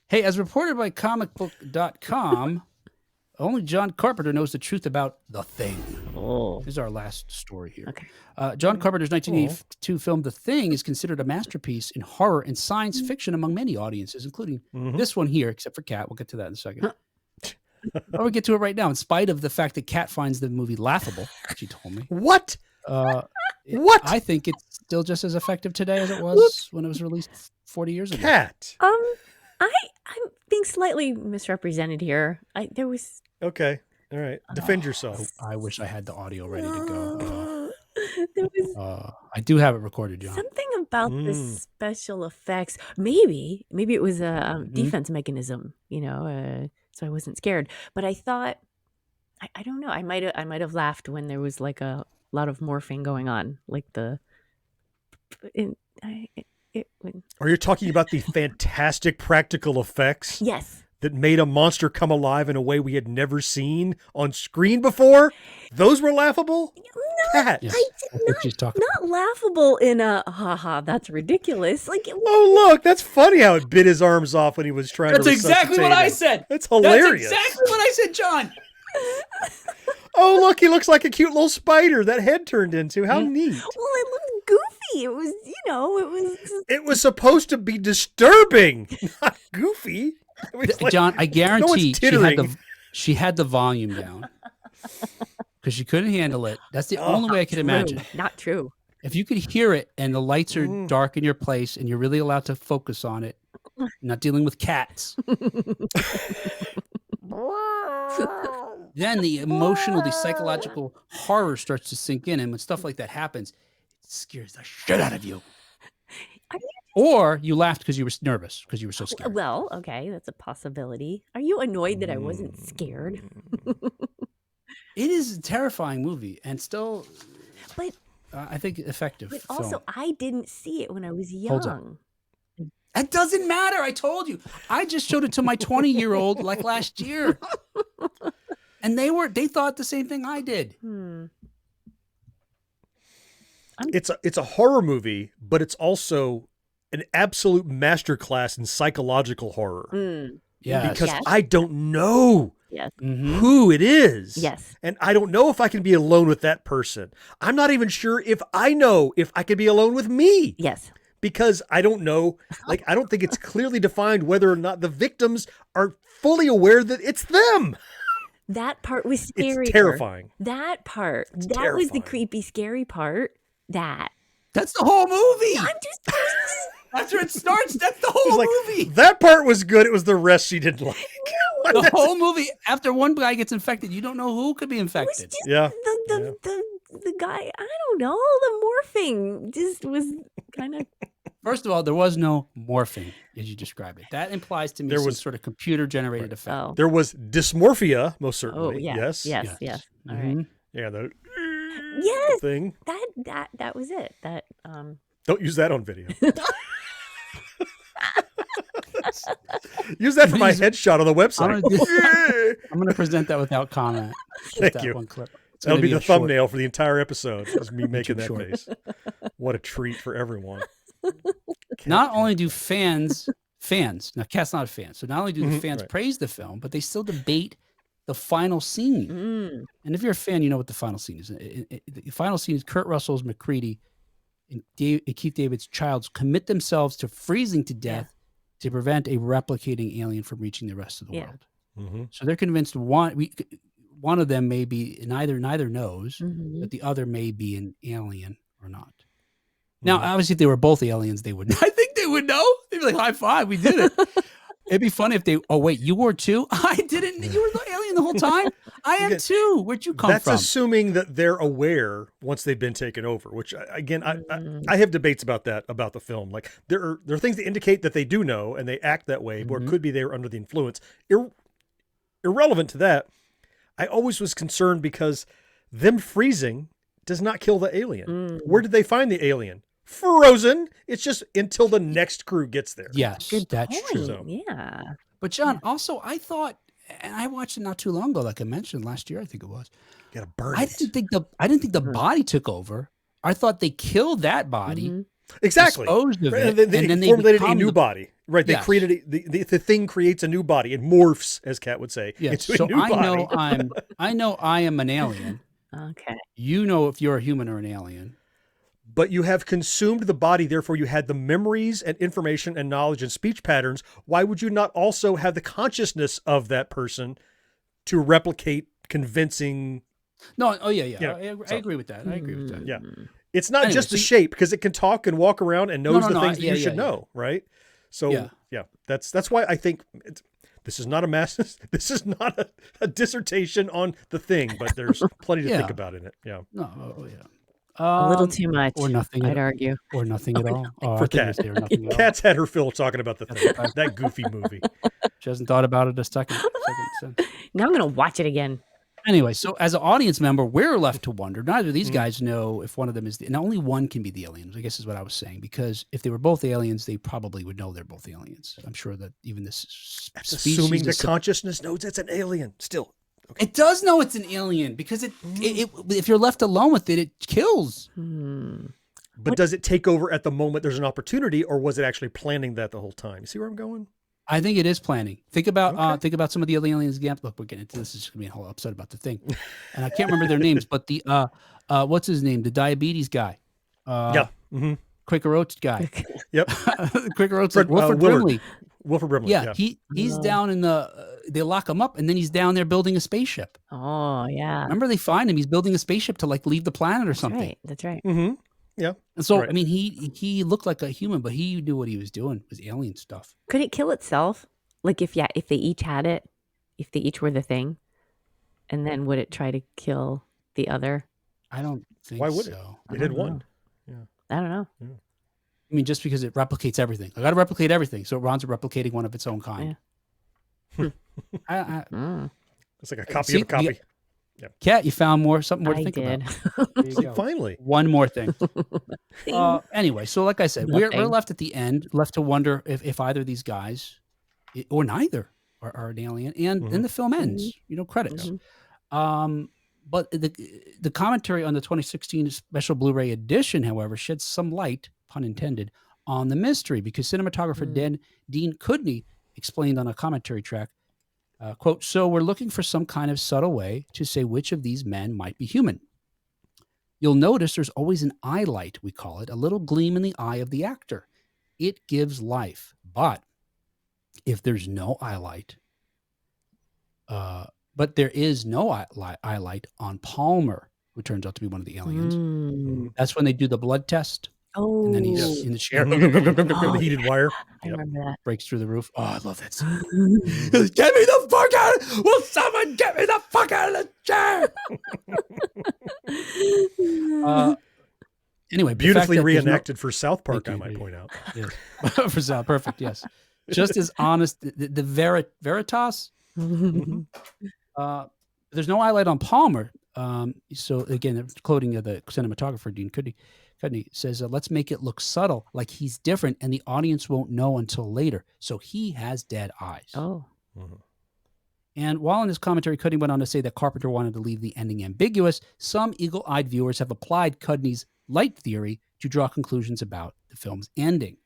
Hey, as reported by comicbook.com, only John Carpenter knows the truth about The Thing. Oh, This is our last story here. okay. John Carpenter's 1982 film The Thing is considered a masterpiece in horror and science fiction among many audiences, including this one here, except for Kat. We'll get to that in a second. We'll get to it right now. In spite of the fact that Kat finds the movie laughable, she told me. What? What? I think it's still just as effective today as it was when it was released 40 years ago. Kat. I'm being slightly misrepresented here. There was Okay. All right. Defend yourself. I wish I had the audio ready to go. there was I do have it recorded, John. something about the special effects. Maybe it was a defense mechanism, so I wasn't scared. But I thought, I don't know. I might have laughed when there was like a lot of morphing going on, like Are you talking about the fantastic practical effects? Yes. That made a monster come alive in a way we had never seen on screen before? Those were laughable? Kat. Yes, that's what she's talking Not laughable in a haha, that's ridiculous. Like Oh, look, that's funny how it bit his arms off when he was trying That's to exactly what I said. That's hilarious. That's exactly what I said, John. Oh, look, he looks like a cute little spider that head turned into. How neat. Well, it looked goofy. It was, It was supposed to be disturbing, not goofy. It was like, John, I guarantee tittering. she had the volume down because she couldn't handle it. That's the only way I could imagine. Not true. If you could hear it and the lights are dark in your place and you're really allowed to focus on it, you're not dealing with cats. Then the emotional, the psychological horror starts to sink in. And when stuff like that happens, it scares the shit out of you. Or you laughed because you were nervous, because you were so scared. Well, okay, that's a possibility. Are you annoyed that I wasn't scared? It is a terrifying movie and still, But I think, effective. But also, I didn't see it when I was Hold up. young. That doesn't matter. I told you. I just showed it to my 20-year-old like last year. And they thought the same thing I did. It's a horror movie, but it's also an absolute masterclass in psychological horror. Yes. Because I don't know Yes. who it is. Yes. And I don't know if I can be alone with that person. I'm not even sure if I know if I can be alone with me. Yes. Because I don't know, like, I don't think it's clearly defined whether or not the victims are fully aware that it's them. That part was scary. It's terrifying. That part. It's that was the terrifying. creepy, scary part. That's the whole movie. I'm just After it starts, that's the It's whole like, movie. that part was good. It was the rest she didn't like. The whole movie, after one guy gets infected, you don't know who could be infected. just Yeah. the guy, I don't know, the morphing just was kind of First of all, there was no morphing, as you described it. That implies to me There some was- sort of computer-generated effect. oh. There was dysmorphia, most Oh, certainly. yeah. Yes. Yes. All right. Mhm. Yeah, the Yes. thing. That was it. That Don't use that on video. Use that for my headshot on the website. I'm going to present that without comment. Just Thank that you. one clip. It's That'll gonna be the a short. thumbnail for the entire episode. Is me making that short. face. What a treat for everyone. Not only do fans, now Kat's not a fan, so not only do the Mhm, fans right. praise the film, but they still debate the final scene. And if you're a fan, you know what the final scene is. The final scene is Kurt Russell's McCready and Keith David's Childs commit themselves to freezing to death to prevent a replicating alien from reaching the rest of the Yeah. world. Mhm. So they're convinced one of them may be neither knows that the other may be an alien or not. Now, obviously, if they were both aliens, they would. I think they would know. They'd be like, "High five, we did it." It'd be funny if they. Oh wait, you were too. I didn't. You were the alien the whole time. I am too. Where'd you come That's from? assuming that they're aware once they've been taken over. Which again, I have debates about that about the film. Like there are things that indicate that they do know and they act that way, or it could be they were under the influence. Irrelevant to that, I always was concerned because them freezing does not kill the alien. Where did they find the alien? Frozen. It's just until the next crew gets there. Yes, that's true. So- Yeah. But John, also, I thought, and I watched it not too long ago, like I mentioned last year, I think it was. Gotta burn I it. didn't think the body took over. I thought they killed that body Exactly. disposed of Right, it, and then and they then formulated a become new the body. Right. They yes. created the thing creates a new body. It morphs, as Kat would say, Yes. into So a new body. I know I am an alien. Okay. You know if you're a human or an alien. But you have consumed the body, therefore you had the memories and information and knowledge and speech patterns. Why would you not also have the consciousness of that person to replicate convincing? No, oh yeah. You know, I agree with that. I agree with that. Yeah. It's not Anyway, just so a shape, because it can talk and walk around and knows the things that you should yeah. know, right? So yeah, that's why I think this is not a this is not a dissertation on the thing, but there's plenty to think about in it. Yeah. No, oh yeah. A little too much, or nothing. I'd argue. Or nothing at all. Oh, For I think Kat. there nothing at all. Kat's had her fill talking about the thing. That goofy movie. She hasn't thought about it a second since. Now I'm gonna watch it again. Anyway, so as an audience member, we're left to wonder. Neither of these guys know if one of them is and only one can be the aliens, I guess is what I was saying. Because if they were both aliens, they probably would know they're both aliens. I'm sure that even this That's species assuming the consciousness knows it's an alien still. Okay. It does know it's an alien because it if you're left alone with it, it kills. But does it take over at the moment there's an opportunity, or was it actually planning that the whole time? You see where I'm going? I think it is planning. Think about some of the aliens. Look, we're getting into this. Is going to be a whole episode about the thing, and I can't remember their names. But the what's his name? The diabetes guy. Quaker Oats guy. Yep. Quaker Oats. Wilford Brimley. Wilford Brimley. Yeah, he's down in the. They lock him up, and then he's down there building a spaceship. Oh yeah. Remember, they find him. He's building a spaceship to like leave the planet or something. Right. That's right. Mm-hmm. Yeah. And so right. I mean, he looked like a human, but he knew what he was doing. It was alien stuff. Could it kill itself? Like if they each had it, if they each were the thing, and then would it try to kill the other? I don't think. Why would so. It had one. Yeah. I don't know. Yeah. I mean, just because it replicates everything. I got to replicate everything, so it runs replicating one of its own kind. Yeah. It's like a copy of a copy. Kat, you found something more to think about. Finally. One more thing. Anyway, so like I said, we're left at the end, left to wonder if either of these guys, or neither, are an alien. And then the film ends. Credits. But the commentary on the 2016 special Blu-ray edition, however, sheds some light, pun intended, on the mystery, because cinematographer Dean Cudney explained on a commentary track, quote, "So we're looking for some kind of subtle way to say which of these men might be human. You'll notice there's always an eye light, we call it, a little gleam in the eye of the actor. It gives life. But if there's no eye light, but there is no eye light on Palmer, who turns out to be one of the aliens. That's when they do the blood test. Oh, and then he's in the chair. The heated wire. I remember that. Breaks through the roof. Oh, I love that scene. Get me the fuck out! Will someone get me the fuck out of the chair? Anyway, beautifully reenacted for South Park, I might point out. Yes. For South, perfect. Yes, just as honest. The Veritas. There's no highlight on Palmer. So again, quoting the cinematographer Dean Cudney says, "Let's make it look subtle, like he's different, and the audience won't know until later. So he has dead eyes." Oh. And while in his commentary, Cudney went on to say that Carpenter wanted to leave the ending ambiguous, some eagle-eyed viewers have applied Cudney's light theory to draw conclusions about the film's ending.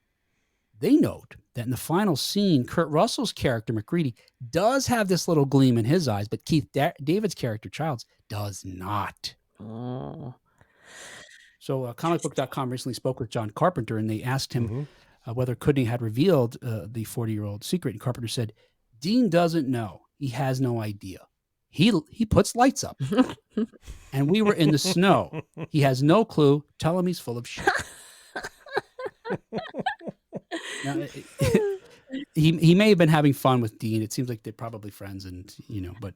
They note that in the final scene, Kurt Russell's character, McCready, does have this little gleam in his eyes, but Keith David's character, Childs, does not. Oh. So comicbook.com recently spoke with John Carpenter, and they asked him whether Cudney had revealed the 40-year-old secret. And Carpenter said, "Dean doesn't know. He has no idea. He puts lights up. And we were in the snow. He has no clue. Tell him he's full of shit." Now, he may have been having fun with Dean. It seems like they're probably friends, and but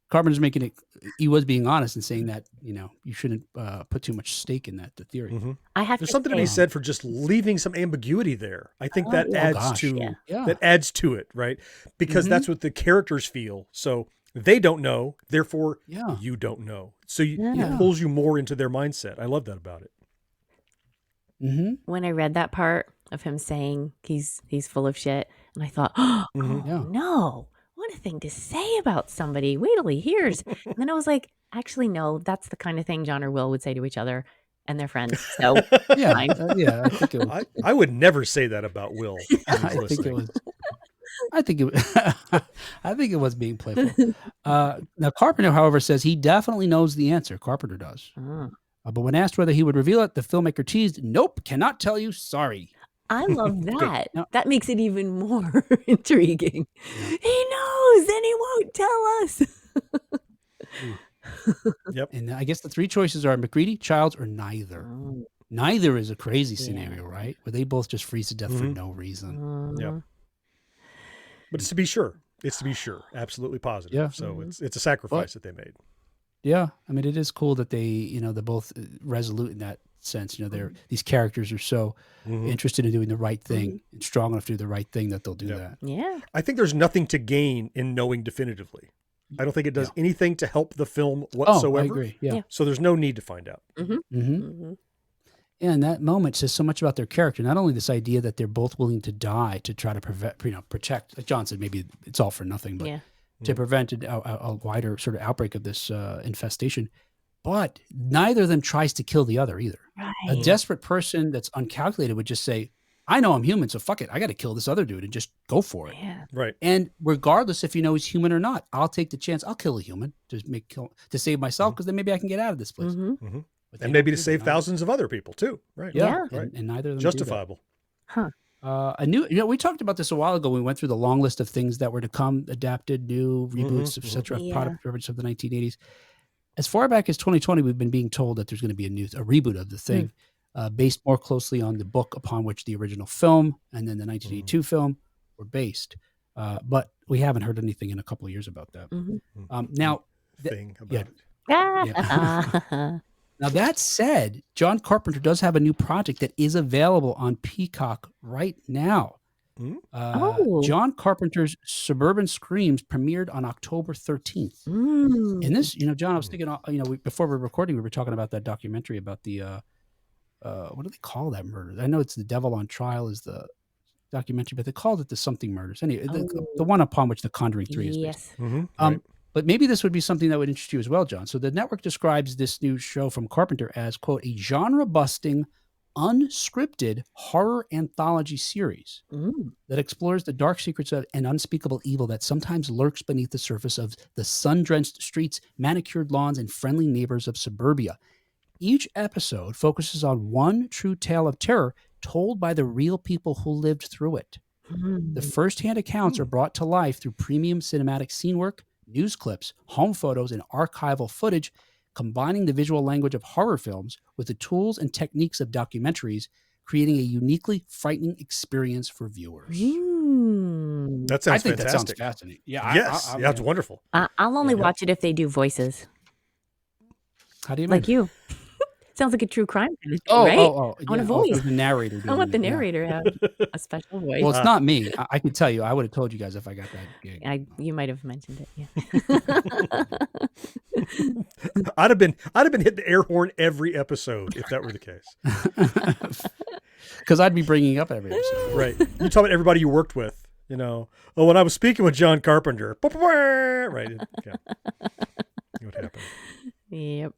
Carpenter's making it. He was being honest and saying that you shouldn't put too much stake in that. The theory. There's something to be said for just leaving some ambiguity there. I think that adds to it, right? Because that's what the characters feel. So they don't know, therefore you don't know. So it pulls you more into their mindset. I love that about it. When I read that part of him saying he's full of shit, and I thought, no, what a thing to say about somebody. Wait till he hears. And then I was like, actually, no, that's the kind of thing John or Will would say to each other. and they're friends. So Yeah, fine. yeah. I think it was. I would never say that about Will. When he's I think it listening. was. I think it. I think it was being playful. Now Carpenter, however, says he definitely knows the answer. Carpenter does. Oh. But when asked whether he would reveal it, the filmmaker teased, "Nope, cannot tell you. Sorry." I love that. Now- That makes it even more intriguing. Yeah. He knows, and he won't tell us. Yep. And I guess the three choices are McCready, Childs, or neither. Oh, Neither is a crazy Yeah. scenario, right? Where they both just freeze to death for Mhm. no reason. Yep. But it's to be sure. It's to be sure. Absolutely positive. Yeah. So it's a sacrifice that they made. Yeah, I mean, it is cool that they're both resolute in that sense. They're these characters are so interested in doing the right thing and strong enough to do the right thing that they'll do that. Yeah. I think there's nothing to gain in knowing definitively. I don't think it does anything to help the film whatsoever. Oh, I agree. Yeah. So there's no need to find out. Yeah, and that moment says so much about their character. Not only this idea that they're both willing to die to try to protect. Like John said, maybe it's all for nothing, but Yeah. to prevent a wider sort of outbreak of this infestation. But neither of them tries to kill the other either. A Right. desperate person that's uncalculated would just say, I know I'm human, so fuck it. I got to kill this other dude and just go for it. Yeah. Right. And regardless if he's human or not, I'll take the chance. I'll kill a human to save myself because then maybe I can get out of this place. Mm-hmm. But they And maybe don't to do save that. thousands of other people too. Right. Yeah, Right. and neither of them Justifiable. Huh. A new, we talked about this a while ago. We went through the long list of things that were to come, adapted, new reboots, etc. Yeah. Product reference of the 1980s. As far back as 2020, we've been being told that there's going to be a reboot of the thing, based more closely on the book upon which the original film and then the 1982 film were based. But we haven't heard anything in a couple of years about that. Now, Thing about yeah. it. Ah. Now, that said, John Carpenter does have a new project that is available on Peacock right now. Oh. John Carpenter's Suburban Screams premiered on October 13th. And this, John, I was thinking, before we were recording, we were talking about that documentary about the, what do they call that murder? I know it's The Devil on Trial is the documentary, but they called it the something murders. Anyway, the one upon which The Conjuring 3 is based. Yes. Right. But maybe this would be something that would interest you as well, John. So the network describes this new show from Carpenter as, quote, a genre-busting, unscripted horror anthology series that explores the dark secrets of an unspeakable evil that sometimes lurks beneath the surface of the sun-drenched streets, manicured lawns, and friendly neighbors of suburbia. Each episode focuses on one true tale of terror told by the real people who lived through it. The first-hand accounts are brought to life through premium cinematic scene work, news clips, home photos, and archival footage, combining the visual language of horror films with the tools and techniques of documentaries, creating a uniquely frightening experience for viewers. That sounds I think fantastic. that sounds fascinating. Yeah, Yes. I It's wonderful. I'll only watch it if they do voices. How do you mean? Like you. Sounds like a true crime kind of thing, right? I want a voice. The narrator. I want the doing it, yeah. narrator to have a special voice. Well, it's not me. I can tell you. I would have told you guys if I got that gig. You might have mentioned it. Yeah. I'd have been hitting the air horn every episode if that were the case. Because I'd be bringing up every episode. Right. You talk about everybody you worked with. When I was speaking with John Carpenter. Right. Yeah. What happened? Yep.